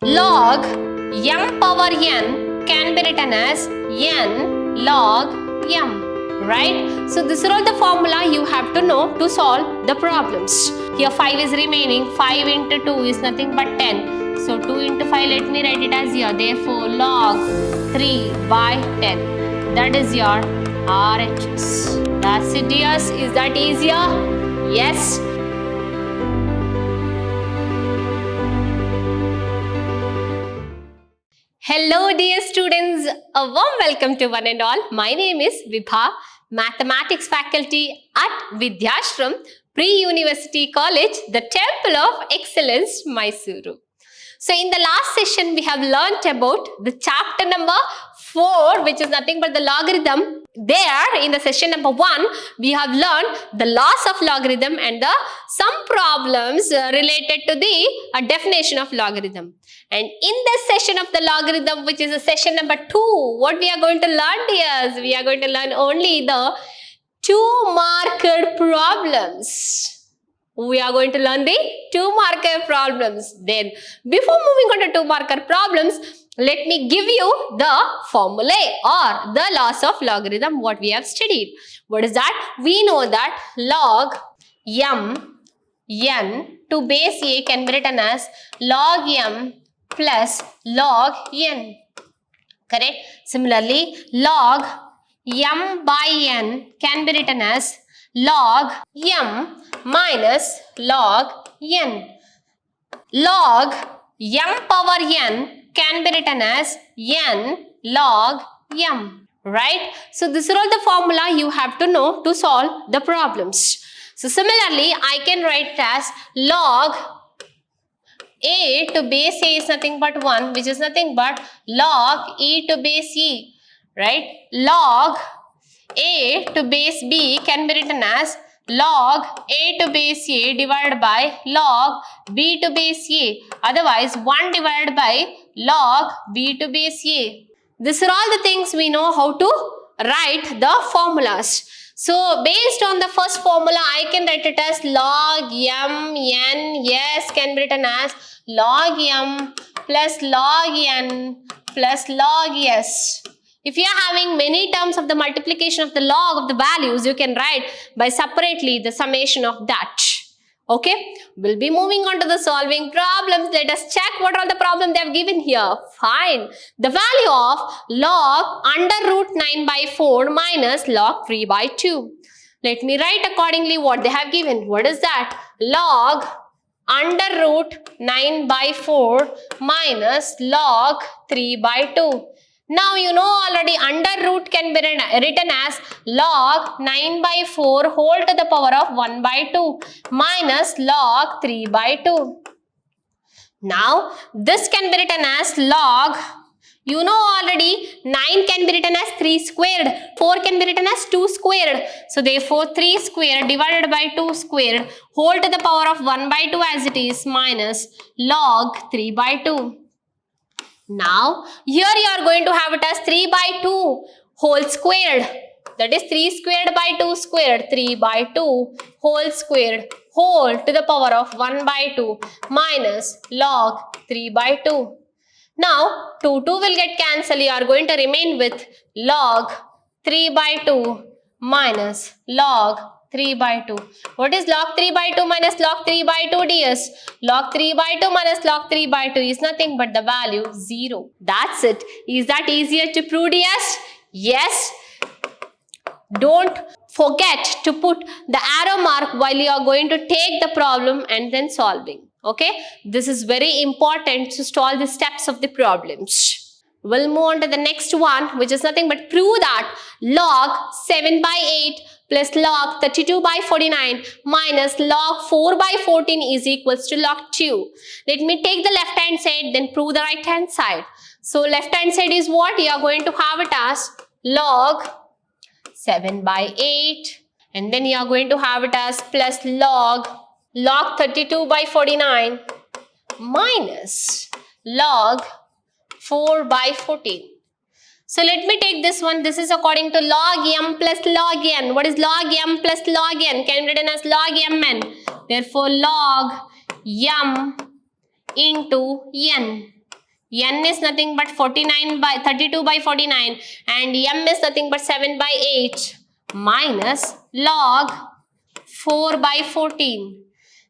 log m power n can be written as n log m. Right? So this is all the formula you have to know to solve the problems. Here 5 is remaining. 5 into 2 is nothing but 10. So 2 into 5, let me write it as here. Therefore log 3 by 10. That is your RHS. That's it, dears. Is that easier? Yes. Hello dear students, a warm welcome to one and all. My name is Vidha, Mathematics faculty at Vidhyaashram Pre-University College, the Temple of Excellence, Mysuru. So in the last session, we have learnt about the chapter number 4, which is nothing but the logarithm. There, in the session number 1, we have learned the laws of logarithm and some problems related to the definition of logarithm. And in this session of the logarithm, which is the session number 2, what we are going to learn, dears? We are going to learn only the 2-marker problems. We are going to learn the 2-marker problems. Then, before moving on to 2-marker problems, let me give you the formulae or the laws of logarithm, what we have studied. What is that? We know that log m n to base a can be written as log m plus log n. Correct? Similarly, log m by n can be written as log m minus log n. Log m power n can be written as n log m. Right? So this is all the formula you have to know to solve the problems. So similarly, I can write it as log a to base a is nothing but 1, which is nothing but log e to base e. Right? Log a to base b can be written as log a to base a divided by log b to base a. Otherwise, 1 divided by log b to base a. These are all the things we know how to write the formulas. So, based on the first formula, I can write it as log m n s can be written as log m plus log n plus log s. If you are having many terms of the multiplication of the log of the values, you can write by separately the summation of that. Okay, we'll be moving on to the solving problems. Let us check what are the problems they have given here. Fine. The value of log under root 9 by 4 minus log 3 by 2. Let me write accordingly what they have given. What is that? Log under root 9 by 4 minus log 3 by 2. Now you know already under root can be written as log 9 by 4 whole to the power of 1 by 2 minus log 3 by 2. Now this can be written as log, you know already 9 can be written as 3 squared, 4 can be written as 2 squared. So therefore 3 squared divided by 2 squared whole to the power of 1 by 2 as it is minus log 3 by 2. Now, here you are going to have it as 3 by 2 whole squared. That is 3 squared by 2 squared. 3 by 2 whole squared whole to the power of 1 by 2 minus log 3 by 2. Now, 2 will get cancelled. You are going to remain with log 3 by 2 minus log 3 by 2. What is log 3 by 2 minus log 3 by 2, dears? Log 3 by 2 minus log 3 by 2 is nothing but the value 0. That's it. Is that easier to prove, dears? Yes. Don't forget to put the arrow mark while you are going to take the problem and then solving. Okay? This is very important to solve the steps of the problems. We'll move on to the next one, which is nothing but prove that log 7 by 8 plus log 32 by 49 minus log 4 by 14 is equals to log 2. Let me take the left hand side, then prove the right hand side. So left hand side is what? You are going to have it as log 7 by 8, and then you are going to have it as plus log 32 by 49 minus log 4 by 14. So let me take this one. This is according to log m plus log n. What is log m plus log n? Can be written as log mn. Therefore, log m into n. n is nothing but 32 by 49 and m is nothing but 7 by 8 minus log 4 by 14.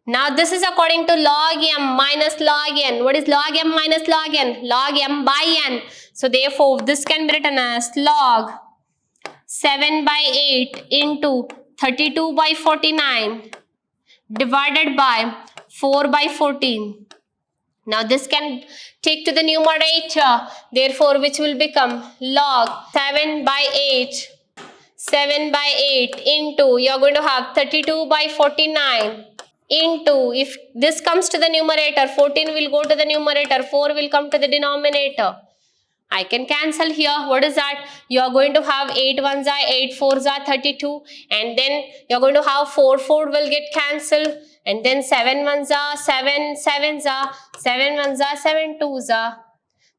Now this is according to log m minus log n. What is log m minus log n? Log m by n. So therefore this can be written as log 7 by 8 into 32 by 49 divided by 4 by 14. Now this can take to the numerator, therefore which will become log 7 by 8 into, you are going to have 32 by 49 into, if this comes to the numerator, 14 will go to the numerator, 4 will come to the denominator. I can cancel here. What is that? You are going to have 8 ones are 8 fours are 32 and then you are going to have 4 will get cancelled and then 7 ones are 7 sevens are 7 ones are 7 twos are.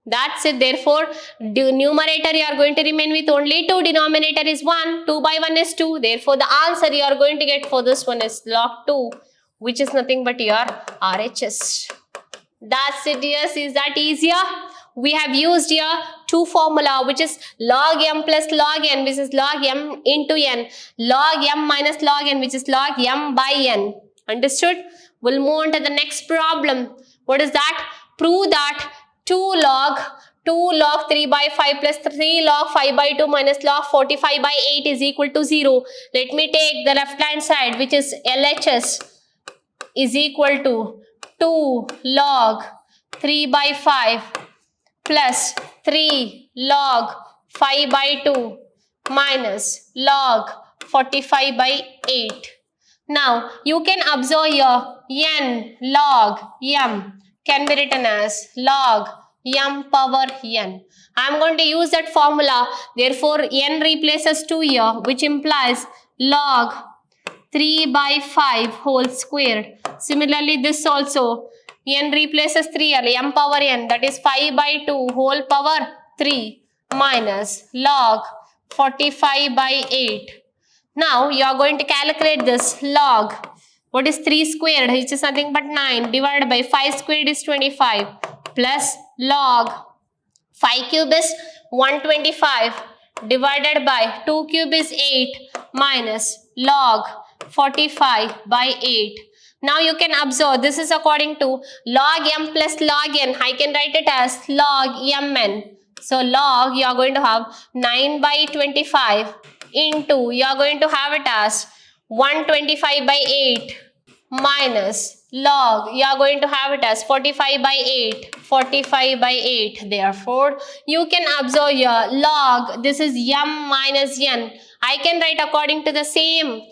That's it. Therefore, numerator you are going to remain with only 2. Denominator is 1. 2 by 1 is 2. Therefore, the answer you are going to get for this one is log 2, which is nothing but your RHS. That's it, yes. Is that easier? We have used here two formula, which is log m plus log n, which is log m into n, log m minus log n, which is log m by n. Understood? We'll move on to the next problem. What is that? Prove that 2 log 3 by 5 plus 3 log 5 by 2 minus log 45 by 8 is equal to 0. Let me take the left hand side, which is LHS is equal to 2 log 3 by 5 plus 3 log 5 by 2 minus log 45 by 8. Now, you can observe here n log m can be written as log m power n. I am going to use that formula. Therefore, n replaces 2 here, which implies log 3 by 5 whole squared. Similarly, this also n replaces 3 here, m power n, that is 5 by 2 whole power 3 minus log 45 by 8. Now you are going to calculate this log. What is 3 squared, which is nothing but 9, divided by 5 squared is 25, plus log 5 cube is 125 divided by 2 cube is 8 minus log 45 by 8. Now you can observe this is according to log m plus log n. I can write it as log mn. So log you are going to have 9 by 25 into, you are going to have it as 125 by 8 minus log, you are going to have it as 45 by 8, 45 by 8. Therefore, you can observe here log, this is m minus n. I can write according to the same.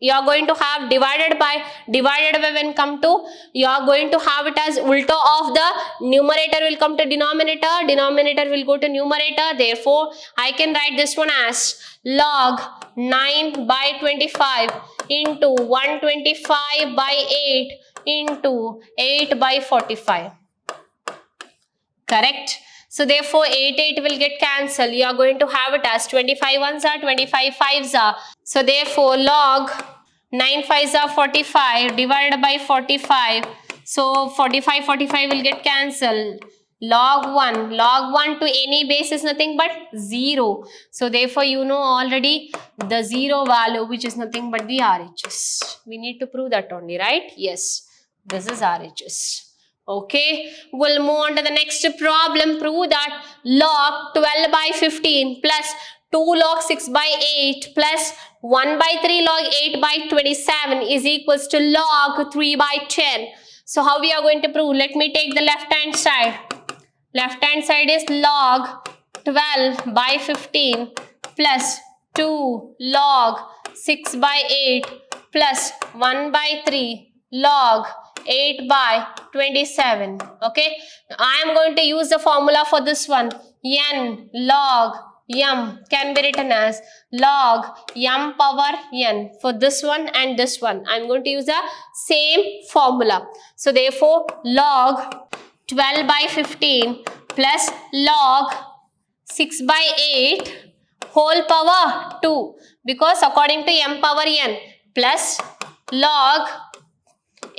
You are going to have divided by when come to, you are going to have it as ulta of the numerator will come to denominator, denominator will go to numerator. Therefore, I can write this one as log 9 by 25 into 125 by 8 into 8 by 45. Correct? So therefore 8 will get cancelled. You are going to have it as 25 ones are 25 fives are. So therefore log 9 fives are 45 divided by 45. So 45 will get cancelled. Log 1 to any base is nothing but 0. So therefore you know already the 0 value, which is nothing but the RHS. We need to prove that only, right? Yes, this is RHS. Okay, we'll move on to the next problem. Prove that log 12 by 15 plus 2 log 6 by 8 plus 1 by 3 log 8 by 27 is equals to log 3 by 10. So how we are going to prove? Let me take the left hand side. Left hand side is log 12 by 15 plus 2 log 6 by 8 plus 1 by 3 log 8 by 27. Okay, I am going to use the formula for this one. N log m can be written as log m power n for this one and this one. I am going to use the same formula. So therefore log 12 by 15 plus log 6 by 8 whole power 2, because according to m power n, plus log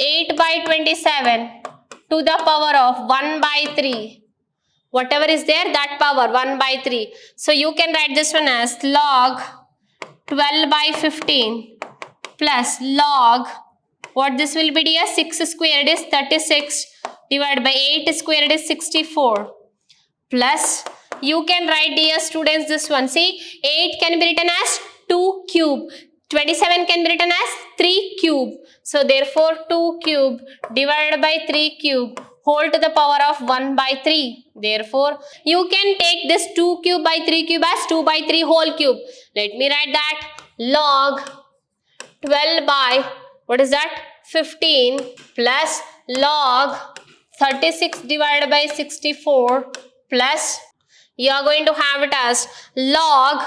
8 by 27 to the power of 1 by 3 Whatever is there, that power 1 by 3. So you can write this one as log 12 by 15 plus log, what this will be dear? 6 squared is 36 divided by 8 squared is 64 plus, you can write dear students this one. See, 8 can be written as 2 cube. 27 can be written as 3 cube. So therefore 2 cube divided by 3 cube whole to the power of 1 by 3. Therefore you can take this 2 cube by 3 cube as 2 by 3 whole cube. Let me write that log 12 by, what is that? 15 plus log 36 divided by 64 plus, you are going to have it as log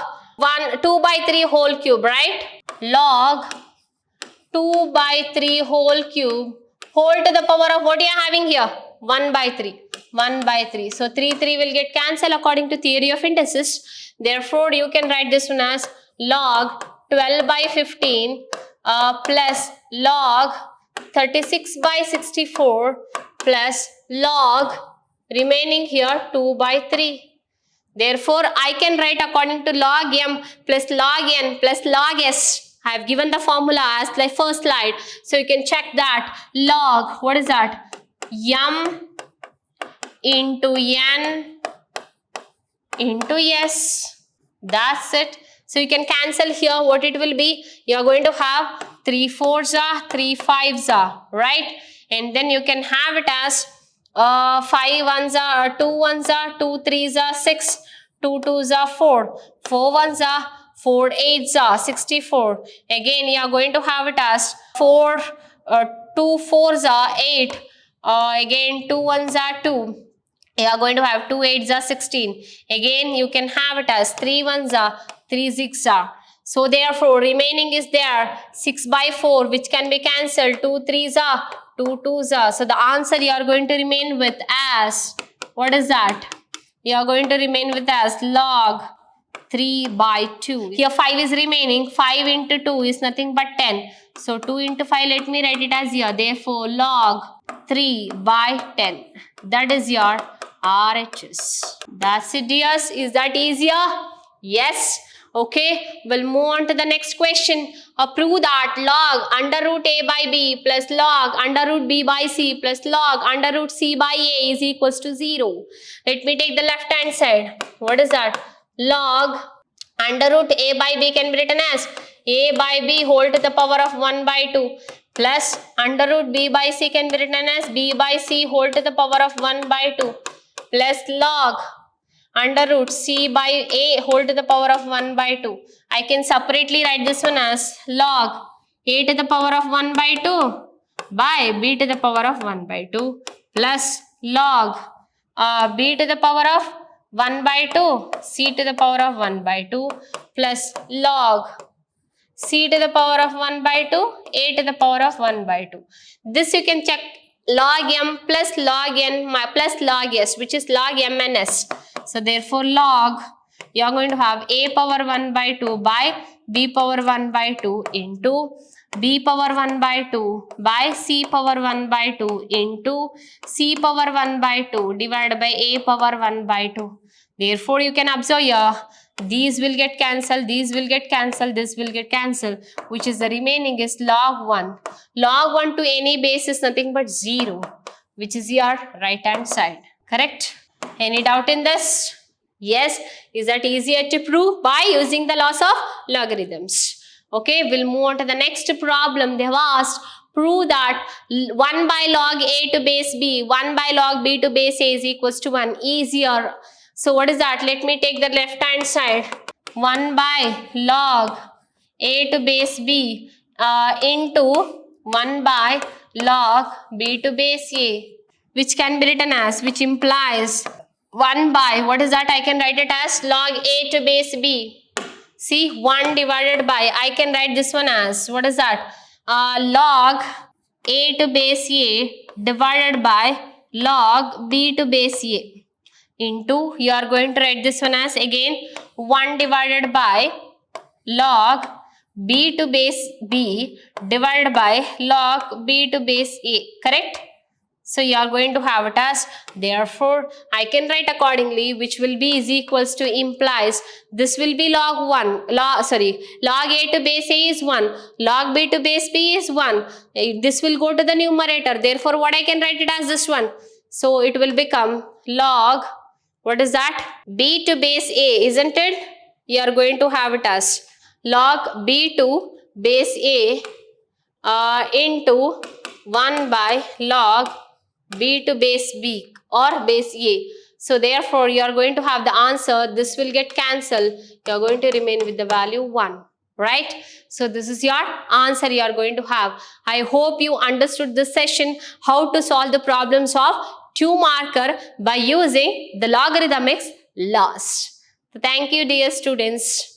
2 by 3 whole cube, right? Log 2 by 3 whole cube whole to the power of what you are having here? 1 by 3. 1 by 3. So 3 will get cancelled according to theory of indices. Therefore, you can write this one as log 12 by 15 plus log 36 by 64 plus log remaining here 2 by 3. Therefore, I can write according to log m plus log n plus log s. I have given the formula as the first slide. So you can check that. Log, what is that? M into n into s. That's it. So you can cancel here what it will be. You are going to have 3 4s are 3 5s are, right? And then you can have it as 5 1s are 2 1s are 2 3s are 6, 2 2s are 4, 4 1s are 4 8s are 64. Again you are going to have it as 2 4s are 8, again 2 1s are 2. You are going to have 2 8s are 16. Again you can have it as 3 1s are 3 6 are. So therefore remaining is there 6 by 4 which can be cancelled. 2 3s are 2 2s are. So the answer you are going to remain with as, what is that? You are going to remain with as log 3 by 2. Here 5 is remaining. 5 into 2 is nothing but 10. So 2 into 5, let me write it as here. Therefore log 3 by 10. That is your RHS. That's it dears. Is that easier? Yes. Okay, we'll move on to the next question. Prove that log under root a by b plus log under root b by c plus log under root c by a is equals to 0. Let me take the left hand side. What is that? Log under root a by b can be written as a by b whole to the power of 1 by 2 plus under root b by c can be written as b by c whole to the power of 1 by 2 plus log under root c by a whole to the power of 1 by 2. I can separately write this one as log a to the power of 1 by 2 by b to the power of 1 by 2 plus log b to the power of 1 by 2 c to the power of 1 by 2 plus log c to the power of 1 by 2 a to the power of 1 by 2. This you can check log m plus log n plus log s, which is log m and s. So therefore log, you are going to have a power 1 by 2 by b power 1 by 2 into b power 1 by 2 by c power 1 by 2 into c power 1 by 2 divided by a power 1 by 2. Therefore you can observe here, these will get cancelled, these will get cancelled, this will get cancelled, which is the remaining is log 1. Log 1 to any base is nothing but 0, which is your right hand side. Correct? Any doubt in this? Yes. Is that easier to prove? By using the laws of logarithms. Okay, we'll move on to the next problem. They have asked, prove that 1 by log a to base b, 1 by log b to base a is equals to 1. Easier. So what is that? Let me take the left hand side. 1 by log a to base b into 1 by log b to base a, which can be written as, which implies 1 by, what is that? I can write it as log a to base b. See, 1 divided by, I can write this one as, what is that? Log a to base a divided by log b to base a into, you are going to write this one as again 1 divided by log b to base b divided by log b to base a. Correct? So you are going to have it as, therefore, I can write accordingly, which will be is equals to implies this will be log A to base A is 1, log B to base B is 1. This will go to the numerator. Therefore, what I can write it as this one. So it will become log, what is that? B to base A, isn't it? You are going to have it as log B to base A into 1 by log B to base B or base A. So therefore, you are going to have the answer. This will get cancelled. You are going to remain with the value 1. Right? So this is your answer you are going to have. I hope you understood this session, how to solve the problems of 2 marker by using the logarithmics laws. So thank you, dear students.